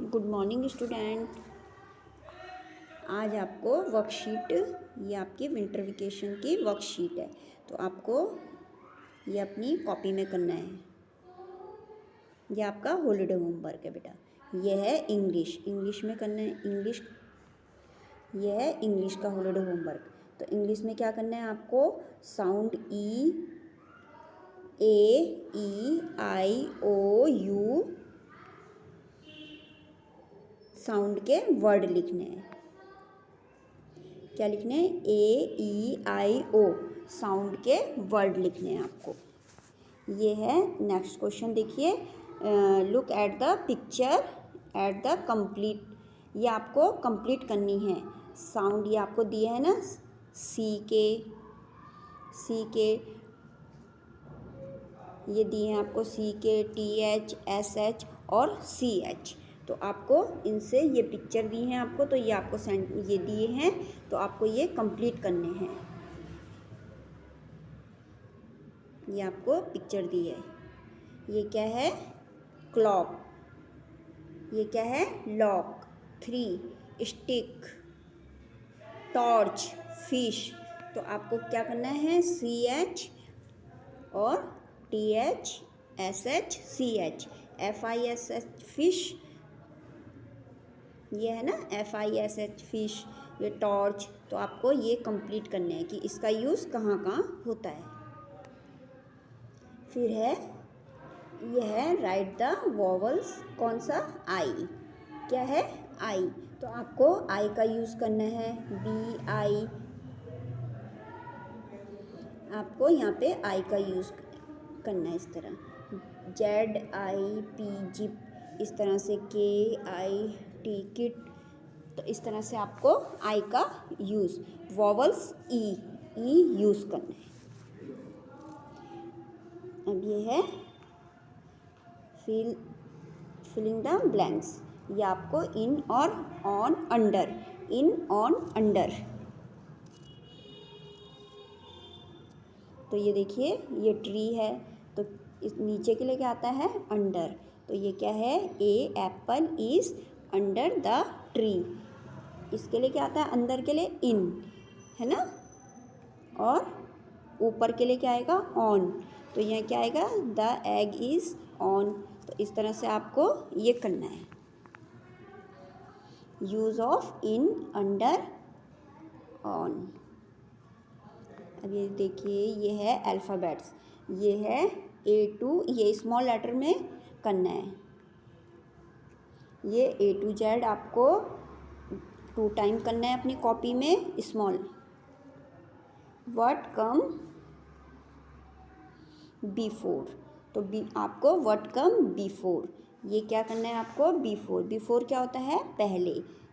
Good morning student. आज आपको worksheet, ये आपकी विंटर वेकेशन की वर्कशीट है, तो आपको ये अपनी कॉपी में करना है। ये आपका हॉलीडे होमवर्क है बेटा। ये है इंग्लिश में करना है। ये है इंग्लिश का हॉलीडे होमवर्क। तो इंग्लिश में क्या करना है आपको? Sound E, A, E, I, O, U sound के वर्ड लिखने हैं। क्या लिखने हैं? A, E, I, O sound के वर्ड लिखने हैं आपको। ये है नेक्स्ट क्वेश्चन। देखिए, look at the picture at the complete. ये आपको कंप्लीट करनी है। साउंड ये आपको दिए है ना, सी के ये दिए हैं आपको, CK, TH, SH और CH। तो आपको इनसे ये पिक्चर दी हैं आपको, तो ये आपको ये दिए हैं, तो आपको ये कंप्लीट करने हैं। ये आपको पिक्चर दी है। ये क्या है? क्लॉक। ये क्या है? लॉक। 3 stick, torch, fish. तो आपको क्या करना है? CH और TH, SH, CH, FISH fish. ये है ना FISH फिश। ये टॉर्च। तो आपको ये कंप्लीट करने हैं कि इसका यूज़ कहाँ कहाँ होता है। फिर है, यह है राइट द वॉवल्स। कौन सा? आई। क्या है? आई। तो आपको आई का यूज़ करना है। BI। आपको यहाँ पे आई का यूज़ करना है इस तरह। ZIP जिप, इस तरह से KIT किट। तो इस तरह से आपको आई का यूज़, वॉवल्स ई यूज़ करना है। अब ये है फिलिंग द ब्लैंक्स। ये आपको इन और on under, in on under. तो ये देखिए, ये ट्री है, तो इस नीचे के लिए क्या आता है? अंडर। तो ये क्या है? A apple is under the tree. इसके लिए क्या आता है? अंदर के लिए इन, है ना। और ऊपर के लिए क्या आएगा? ऑन। तो यहाँ क्या आएगा? The egg is on. तो इस तरह से आपको ये करना है। Use of in, under, on. अब ये देखिए, ये है अल्फ़ाबेट्स। ये है A to, ये स्मॉल लेटर में करना है। ये A to Z आपको 2 टाइम करना है अपनी कॉपी में, स्मॉल। What come before. तो आपको व्हाट कम बिफोर, ये क्या करना है आपको? बिफोर क्या होता है? पहले।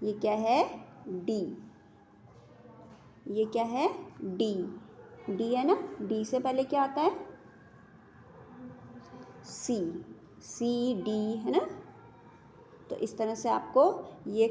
ये क्या है? डी। ये क्या है? डी है ना। डी से पहले क्या आता है? सी डी, है ना। तो इस तरह से आपको ये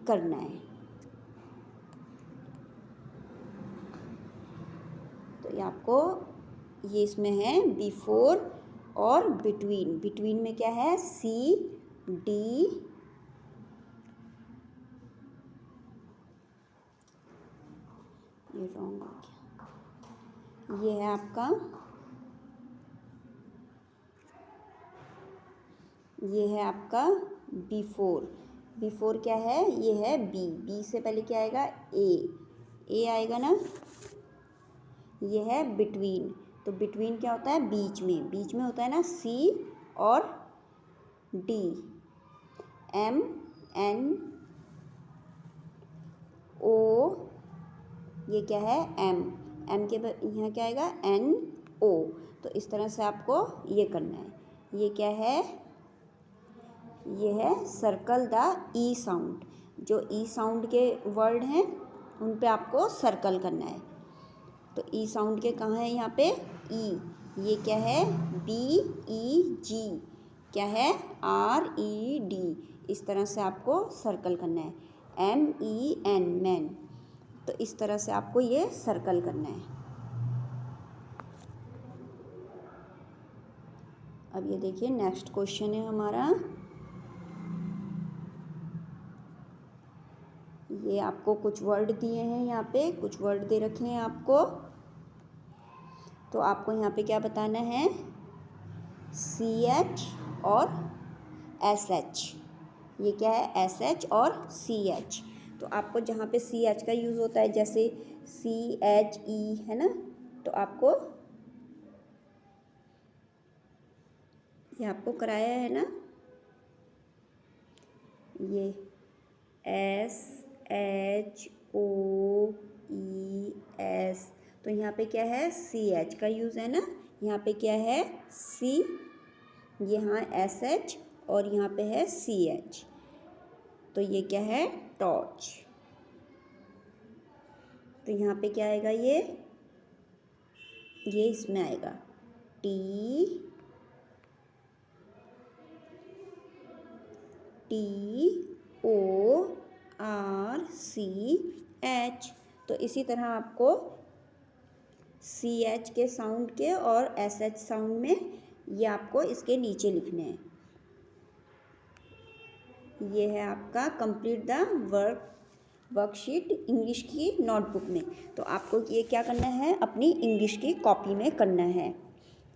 करना है। तो ये आपको, ये इसमें है बिफोर और बिटवीन में क्या है? CD। ये रॉन्ग हो गया। ये है आपका, ये है आपका बिफोर क्या है? ये है बी से पहले क्या आएगा? ए आएगा ना। ये है बिटवीन। तो बिटवीन क्या होता है? बीच में होता है ना, C और D। MNO, ये क्या है? M के यहाँ क्या आएगा? NO। तो इस तरह से आपको ये करना है। ये क्या है? ये है सर्कल द ई साउंड। जो ई साउंड के वर्ड हैं उन पे आपको सर्कल करना है। तो ई साउंड के कहाँ है? यहाँ पे ई। ये क्या है? BEG। क्या है? RED। इस तरह से आपको सर्कल करना है। MEN man. तो इस तरह से आपको ये सर्कल करना है। अब ये देखिए, नेक्स्ट क्वेश्चन है हमारा, ये आपको कुछ वर्ड दिए हैं, यहाँ पे कुछ वर्ड दे रखे हैं आपको, तो आपको यहाँ पे क्या बताना है, CH और SH। ये क्या है, SH और CH। तो आपको जहाँ पे CH का यूज़ होता है, जैसे CHE है ना, तो आपको ये आपको कराया है ना, ये SHOES, तो यहाँ पे क्या है, CH का यूज़ है ना, यहाँ पे क्या है, C, यहाँ SH और यहाँ पे है CH, तो ये क्या है, टॉर्च। तो यहाँ पे क्या आएगा, ये इसमें आएगा TORCH। तो इसी तरह आपको CH के साउंड के और SH साउंड में ये आपको इसके नीचे लिखने हैं। ये है आपका कंप्लीट द वर्कशीट इंग्लिश की नोटबुक में। तो आपको ये क्या करना है, अपनी इंग्लिश की कॉपी में करना है।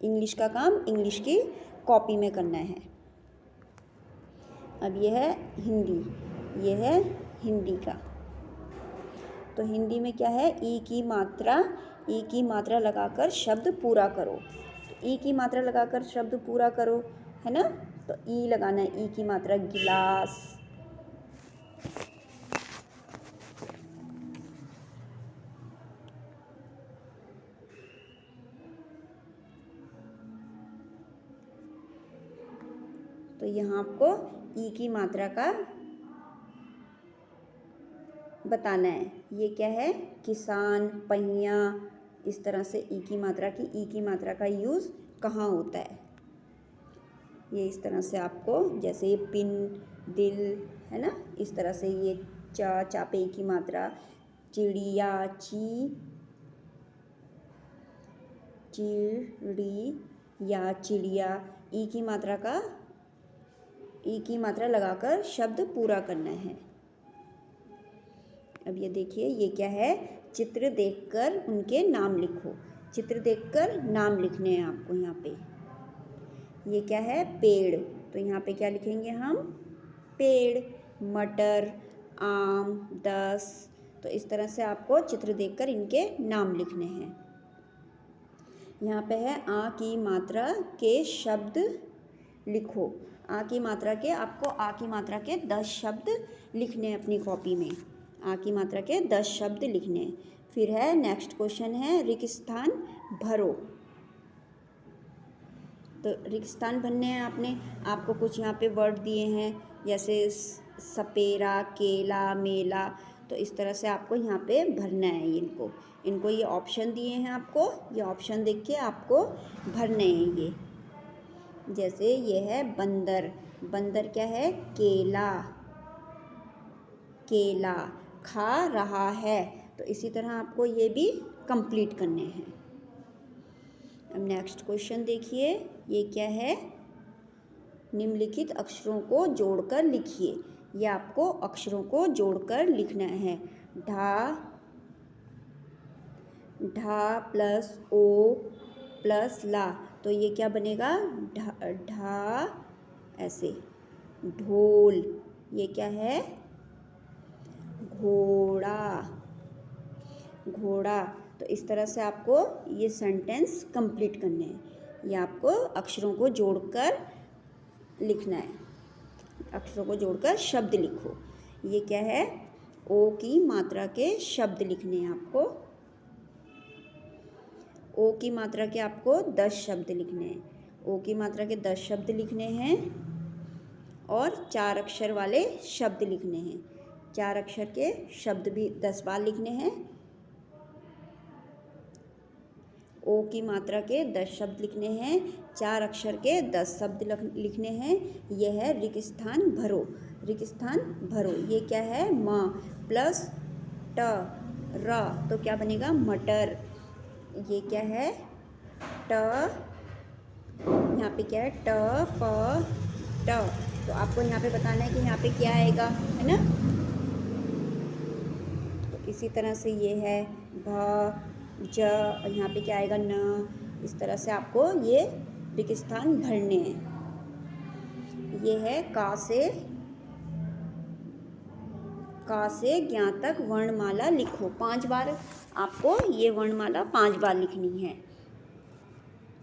इंग्लिश का काम इंग्लिश की कॉपी में करना है। अब ये है हिंदी, ये है हिंदी का। तो हिंदी में क्या है, ई की मात्रा लगाकर शब्द पूरा करो। तो ई की मात्रा लगाकर शब्द पूरा करो, है ना। तो ई लगाना है, ई की मात्रा, गिलास। तो यहाँ आपको ई की मात्रा का बताना है। ये क्या है, किसान, पहिया, इस तरह से ई की मात्रा का यूज़ कहाँ होता है, ये इस तरह से आपको, जैसे ये पिन, दिल, है ना, इस तरह से ये चा पे ई की मात्रा, चिड़िया, चिड़िया, ई की मात्रा लगाकर शब्द पूरा करना है। अब ये देखिए, ये क्या है, चित्र देखकर उनके नाम लिखो। चित्र देखकर नाम लिखने हैं आपको यहाँ पे। ये क्या है, पेड़। तो यहाँ पे क्या लिखेंगे हम, पेड़। मटर, आम, 10। तो इस तरह से आपको चित्र देखकर इनके नाम लिखने हैं। यहाँ पे है आ की मात्रा के शब्द लिखो। आपको आ की मात्रा के 10 शब्द लिखने हैं अपनी कॉपी में। आ की मात्रा के 10 शब्द लिखने हैं। फिर है नेक्स्ट क्वेश्चन है, रिक्त स्थान भरो। तो रिक्त स्थान भरने हैं आपको कुछ यहाँ पे वर्ड दिए हैं, जैसे सपेरा, केला, मेला। तो इस तरह से आपको यहाँ पे भरना है इनको ये ऑप्शन दिए हैं आपको। ये ऑप्शन देख के आपको भरने हैं ये। जैसे ये है बंदर। बंदर क्या है, केला खा रहा है। तो इसी तरह आपको ये भी कंप्लीट करने हैं। अब नेक्स्ट क्वेश्चन देखिए, ये क्या है, निम्नलिखित अक्षरों को जोड़कर लिखिए। ये आपको अक्षरों को जोड़कर लिखना है। ढा प्लस ओ प्लस ला। तो ये क्या बनेगा, ढा ऐसे, ढोल। ये क्या है, घोड़ा। तो इस तरह से आपको ये सेंटेंस कंप्लीट करने हैं। ये आपको अक्षरों को जोड़कर लिखना है। अक्षरों को जोड़कर शब्द लिखो। ये क्या है, ओ की मात्रा के शब्द लिखने हैं आपको। ओ की मात्रा के आपको 10 शब्द लिखने हैं। ओ की मात्रा के 10 शब्द लिखने हैं और 4 अक्षर वाले शब्द लिखने हैं। 4 अक्षर के शब्द भी 10 बार लिखने हैं। ओ की मात्रा के 10 शब्द लिखने हैं, 4 अक्षर के 10 शब्द लिखने हैं। यह है रिक्त स्थान भरो। रिक्त स्थान भरो। ये क्या है, म प्लस ट र। तो क्या बनेगा, मटर। ये क्या है, ट, यहाँ पे क्या है, ट प ट। तो आपको यहाँ पे बताना है कि यहाँ पे क्या आएगा, है ना। इसी तरह से ये है भ ज, यहाँ पे क्या आएगा न। इस तरह से आपको ये रिक्त स्थान भरने हैं। ये है का से ज्ञ तक वर्णमाला लिखो। 5 बार आपको ये वर्णमाला 5 बार लिखनी है,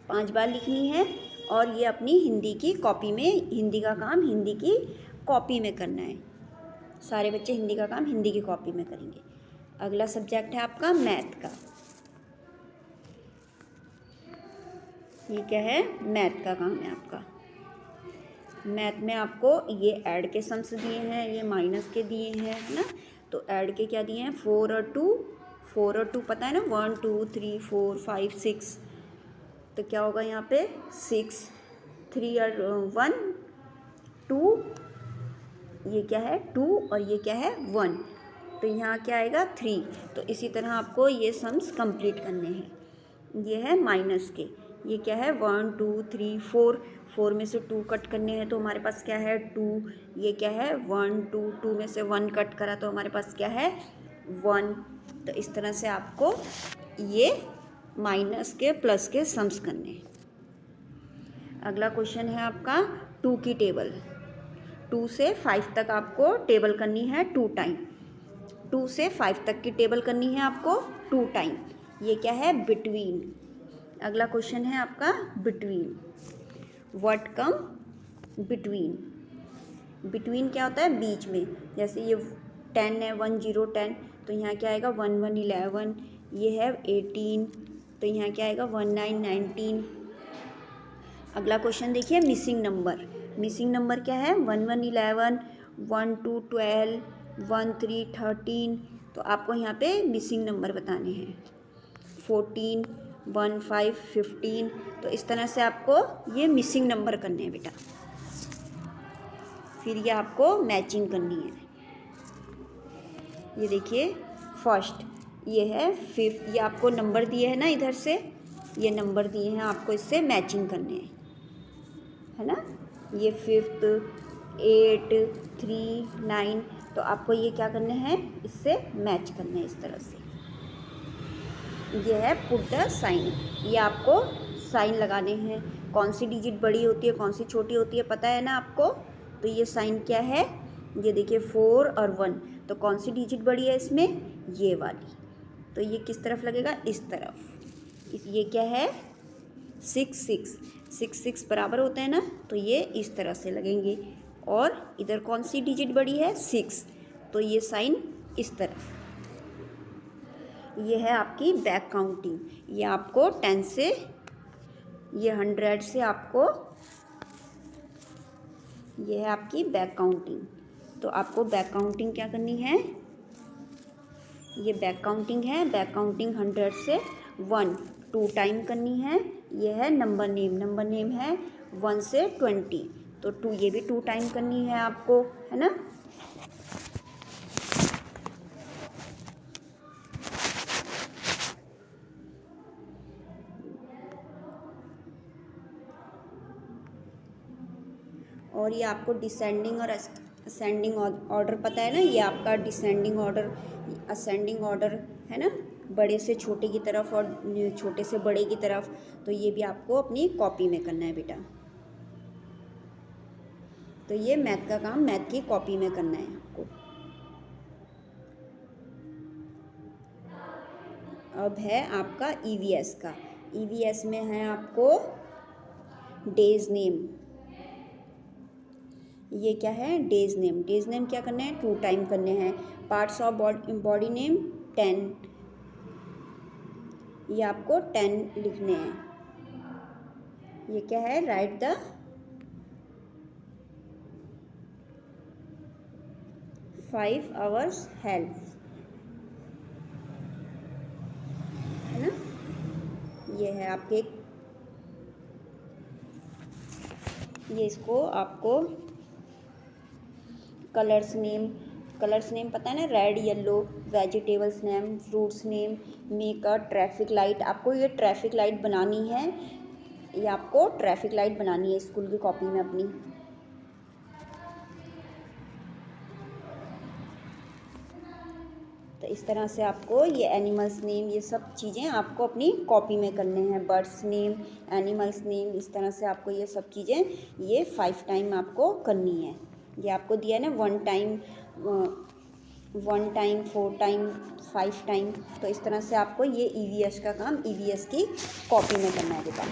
5 बार लिखनी है। और ये अपनी हिंदी की कॉपी में, हिंदी का काम हिंदी की कॉपी में करना है। सारे बच्चे हिंदी का काम हिंदी की कॉपी में करेंगे। अगला सब्जेक्ट है आपका मैथ का। ये क्या है? मैथ का काम है आपका। मैथ में आपको ये ऐड के सम्स दिए हैं, ये माइनस के दिए हैं, है ना। तो ऐड के क्या दिए हैं? 4 और 2, 4 और 2 पता है ना, 1 2 3 4 5 6। तो क्या होगा यहाँ पे? 6, 3 और 1 2, ये क्या है? 2 और ये क्या है? 1। तो यहाँ क्या आएगा? 3। तो इसी तरह आपको ये सम्स कंप्लीट करने हैं। ये है माइनस के। ये क्या है? 1 2 3 4, 4 में से 2 कट करने हैं तो हमारे पास क्या है? 2। ये क्या है? 1 2, 2 में से 1 कट करा तो हमारे पास क्या है? 1। तो इस तरह से आपको ये माइनस के प्लस के सम्स करने हैं। अगला क्वेश्चन है आपका 2 की टेबल। 2 से 5 तक आपको टेबल करनी है 2 टाइम। 2 से 5 तक की टेबल करनी है आपको 2 टाइम। ये क्या है? बिटवीन। अगला क्वेश्चन है आपका between. What come between. Between क्या होता है? बीच में। जैसे ये 10 है, 1 0 10, तो यहाँ क्या आएगा? 1 1 11। ये है 18, तो यहाँ क्या आएगा? 1 9 19। अगला क्वेश्चन देखिए मिसिंग नंबर। मिसिंग नंबर क्या है? 1 1 11, 1 2 12, 1 3 13। तो आपको यहाँ पे मिसिंग नंबर बताने हैं। 14, 1 5 15। तो इस तरह से आपको ये मिसिंग नंबर करने हैं बेटा। फिर ये आपको मैचिंग करनी है। ये देखिए फर्स्ट, ये है 5th। ये आपको नंबर दिए हैं ना, इधर से ये नंबर दिए हैं, आपको इससे मैचिंग करने हैं, है ना। ये 5th, 8 3 9। तो आपको ये क्या करने हैं? इससे मैच करने हैं इस तरह से। ये है पुट द साइन। ये आपको साइन लगाने हैं। कौन सी डिजिट बड़ी होती है, कौन सी छोटी होती है, पता है ना आपको। तो ये साइन क्या है? ये देखिए 4 और 1। तो कौन सी डिजिट बड़ी है इसमें? ये वाली। तो ये किस तरफ लगेगा? इस तरफ। ये क्या है? 6 6 6 6 बराबर होते हैं ना, तो ये इस तरह से लगेंगे। और इधर कौन सी डिजिट बड़ी है? 6। तो ये साइन इस तरफ। ये है आपकी बैक काउंटिंग। ये आपको 10 से, ये 100 से आपको, ये है आपकी बैक काउंटिंग। तो आपको बैक काउंटिंग क्या करनी है? ये बैक काउंटिंग है। बैक काउंटिंग 100 से 1 2 टाइम करनी है। ये है नंबर नेम। नंबर नेम है 1 से 20। तो 2, ये भी 2 टाइम करनी है आपको, है ना। और ये आपको डिसेंडिंग और असेंडिंग ऑर्डर पता है ना। ये आपका डिसेंडिंग ऑर्डर, असेंडिंग ऑर्डर, है ना, बड़े से छोटे की तरफ और छोटे से बड़े की तरफ। तो ये भी आपको अपनी कॉपी में करना है बेटा। तो ये मैथ का काम मैथ की कॉपी में करना है आपको। अब है आपका ईवीएस का। ईवीएस में है आपको डेज नेम। ये क्या है? Days name. डेज नेम क्या करना है? 2 टाइम करने हैं। Parts of body name 10। ये आपको 10 लिखने हैं। ये क्या है? राइट द 5 आवर्स हेल्प, है ना। ये है आपके, ये इसको आपको कलर्स नेम, कलर्स नेम पता है ना, red yellow, vegetables name, fruits name, make a traffic light. आपको ये ट्रैफिक लाइट बनानी है। ये आपको ट्रैफिक लाइट बनानी है स्कूल की कॉपी में अपनी। तो तो इस तरह से आपको ये एनिमल्स नेम, ये सब चीज़ें आपको अपनी कॉपी में करने हैं। बर्ड्स नेम, एनिमल्स नेम, इस तरह से आपको ये सब चीज़ें ये 5 टाइम आपको करनी है। ये आपको दिया है ना 1 टाइम, 1 टाइम, 4 टाइम, 5 टाइम। तो इस तरह से आपको ये ईवीएस का काम ईवीएस की कॉपी में करना है बेटा।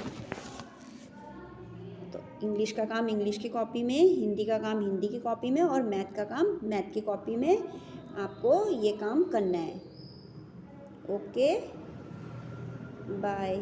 तो इंग्लिश का काम इंग्लिश की कॉपी में, हिंदी का काम हिंदी की कॉपी में, और मैथ का काम मैथ की कॉपी में आपको ये काम करना है। Okay, bye.